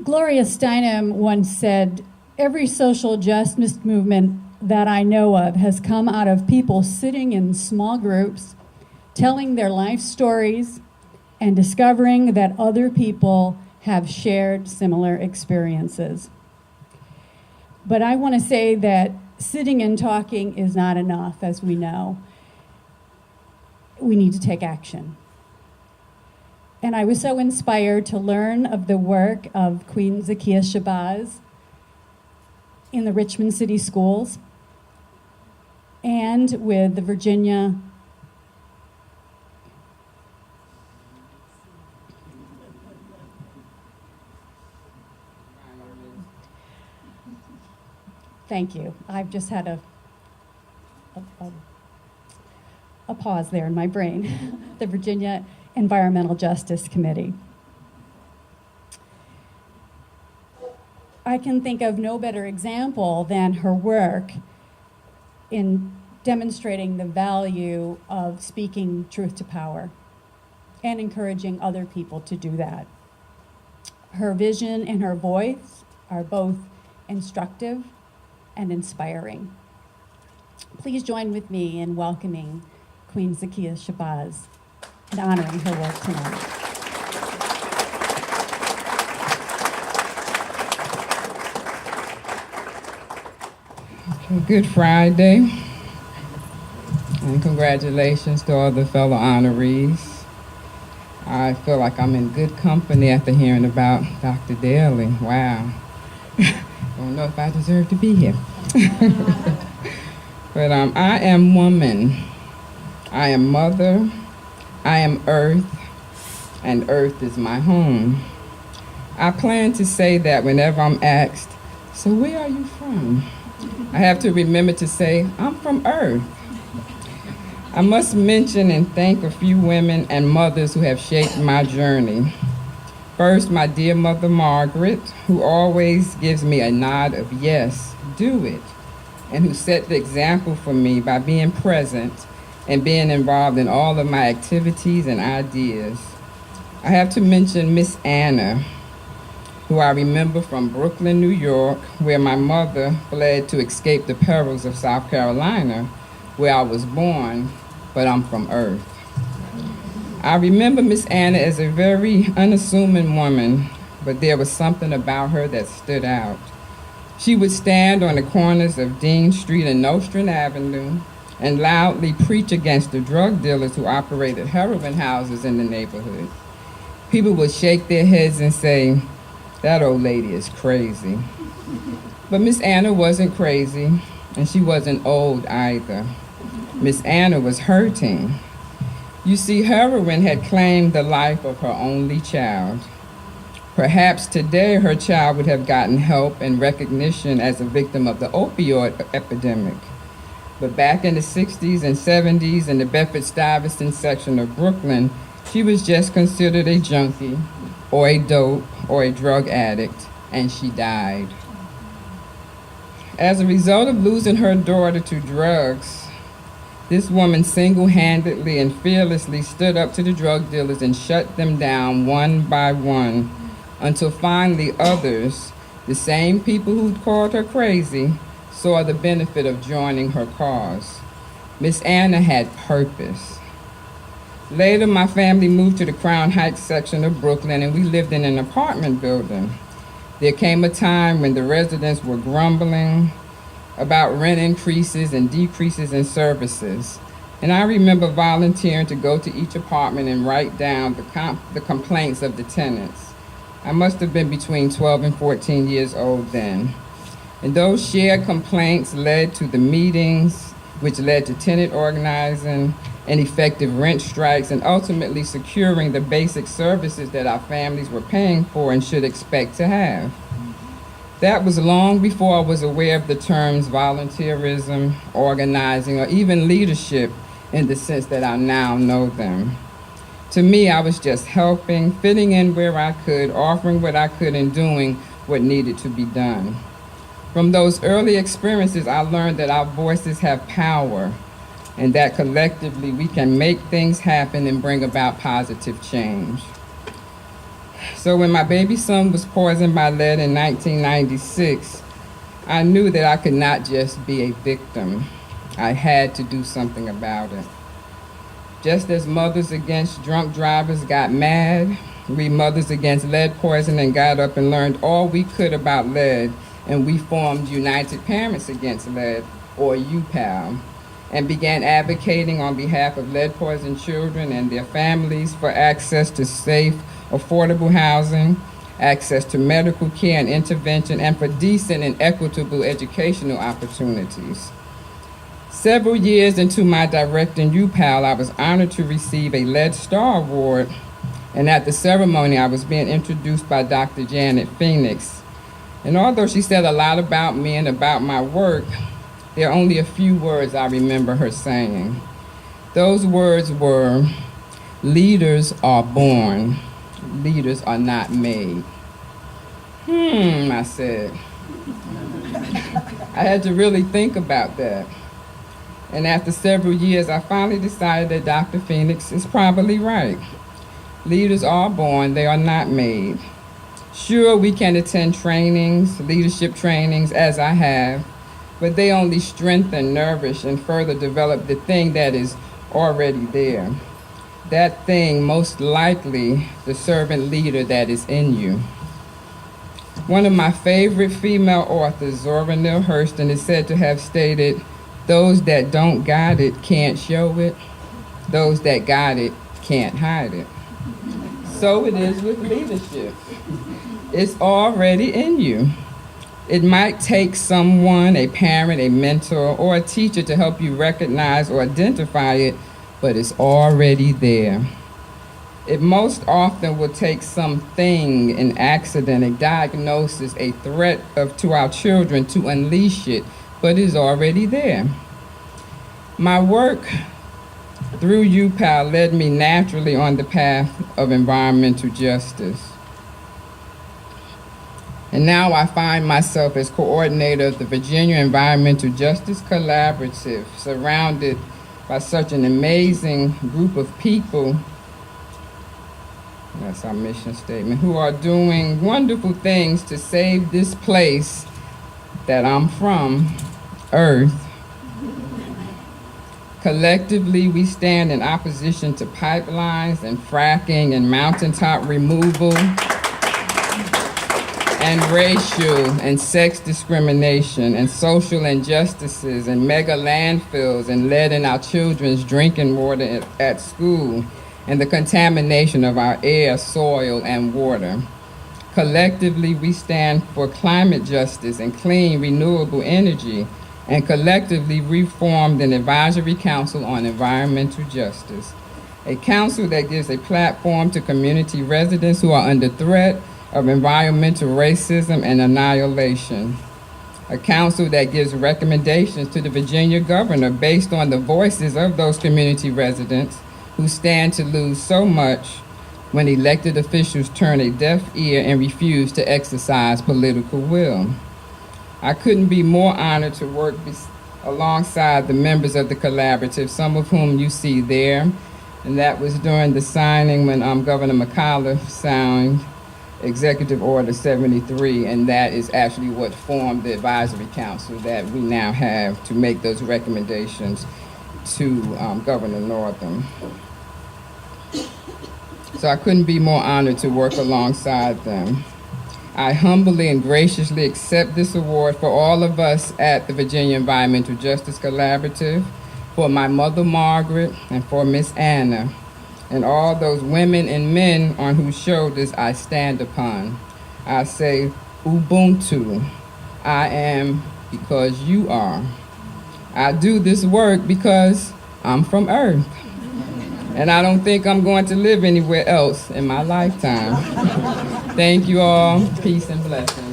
Gloria Steinem once said, "Every social justice movement that I know of has come out of people sitting in small groups, telling their life stories, and discovering that other people have shared similar experiences." But I want to say that sitting and talking is not enough, as we know. We need to take action. And I was so inspired to learn of the work of Queen Zakia Shabazz in the Richmond City Schools and with the Virginia Thank you. I've just had a pause there in my brain. The Virginia Environmental Justice Committee. I can think of no better example than her work in demonstrating the value of speaking truth to power and encouraging other people to do that. Her vision and her voice are both instructive and inspiring. Please join with me in welcoming Queen Zakia Shabazz and honoring her work tonight. Okay, Good Friday, and congratulations to all the fellow honorees. I feel like I'm in good company after hearing about Dr. Daly. Wow. Don't know if I deserve to be here. But I am woman. I am mother. I am earth. And earth is my home. I plan to say that whenever I'm asked, "So where are you from?" I have to remember to say, "I'm from earth." I must mention and thank a few women and mothers who have shaped my journey. First, my dear mother, Margaret, who always gives me a nod of yes, do it, and who set the example for me by being present and being involved in all of my activities and ideas. I have to mention Miss Anna, who I remember from Brooklyn, New York, where my mother fled to escape the perils of South Carolina, where I was born, but I'm from Earth. I remember Miss Anna as a very unassuming woman, but there was something about her that stood out. She would stand on the corners of Dean Street and Nostrand Avenue and loudly preach against the drug dealers who operated heroin houses in the neighborhood. People would shake their heads and say, "That old lady is crazy." But Miss Anna wasn't crazy, and she wasn't old either. Miss Anna was hurting. You see, heroin had claimed the life of her only child. Perhaps today her child would have gotten help and recognition as a victim of the opioid epidemic. But back in the 60s and 70s in the Bedford-Stuyvesant section of Brooklyn, she was just considered a junkie or a dope or a drug addict, and she died. As a result of losing her daughter to drugs, this woman single-handedly and fearlessly stood up to the drug dealers and shut them down one by one until finally others, the same people who'd called her crazy, saw the benefit of joining her cause. Miss Anna had purpose. Later, my family moved to the Crown Heights section of Brooklyn, and we lived in an apartment building. There came a time when the residents were grumbling about rent increases and decreases in services. And I remember volunteering to go to each apartment and write down the complaints of the tenants. I must have been between 12 and 14 years old then. And those shared complaints led to the meetings, which led to tenant organizing and effective rent strikes, and ultimately securing the basic services that our families were paying for and should expect to have. That was long before I was aware of the terms volunteerism, organizing, or even leadership in the sense that I now know them. To me, I was just helping, fitting in where I could, offering what I could, and doing what needed to be done. From those early experiences, I learned that our voices have power and that collectively we can make things happen and bring about positive change. So when my baby son was poisoned by lead in 1996, I knew that I could not just be a victim. I had to do something about it. Just as Mothers Against Drunk Drivers got mad, we Mothers Against Lead Poisoning got up and learned all we could about lead, and we formed United Parents Against Lead, or UPAL, and began advocating on behalf of lead-poisoned children and their families for access to safe, affordable housing, access to medical care and intervention, and for decent and equitable educational opportunities. Several years into my directing UPAL, I was honored to receive a Lead Star Award, and at the ceremony, I was being introduced by Dr. Janet Phoenix. And although she said a lot about me and about my work, there are only a few words I remember her saying. Those words were, "Leaders are born, leaders are not made." I said. I had to really think about that. And after several years, I finally decided that Dr. Phoenix is probably right. Leaders are born, they are not made. Sure, we can attend trainings, leadership trainings, as I have, but they only strengthen, nourish, and further develop the thing that is already there. That thing, most likely, the servant leader that is in you. One of my favorite female authors, Zora Neale Hurston, is said to have stated, "Those that don't got it can't show it. Those that got it can't hide it." So it is with leadership. It's already in you. It might take someone, a parent, a mentor, or a teacher to help you recognize or identify it, but it's already there. It most often will take something, an accident, a diagnosis, a threat to our children to unleash it, but it's already there. My work through UPAL led me naturally on the path of environmental justice. And now I find myself as coordinator of the Virginia Environmental Justice Collaborative, surrounded by such an amazing group of people, that's our mission statement, who are doing wonderful things to save this place that I'm from, Earth. Collectively, we stand in opposition to pipelines and fracking and mountaintop removal and racial and sex discrimination and social injustices and mega landfills and lead in our children's drinking water at school and the contamination of our air, soil, and water. Collectively, we stand for climate justice and clean, renewable energy, and collectively we formed an advisory council on environmental justice, a council that gives a platform to community residents who are under threat of environmental racism and annihilation, a council that gives recommendations to the Virginia governor based on the voices of those community residents who stand to lose so much when elected officials turn a deaf ear and refuse to exercise political will. I couldn't be more honored to work alongside the members of the collaborative, some of whom you see there, and that was during the signing when Governor McAuliffe signed Executive Order 73, and that is actually what formed the advisory council that we now have to make those recommendations to Governor Northam. So I couldn't be more honored to work alongside them. I humbly and graciously accept this award for all of us at the Virginia Environmental Justice Collaborative, for my mother Margaret, and for Miss Anna, and all those women and men on whose shoulders I stand upon. I say, Ubuntu, I am because you are. I do this work because I'm from Earth, and I don't think I'm going to live anywhere else in my lifetime. Thank you all. Peace and blessings.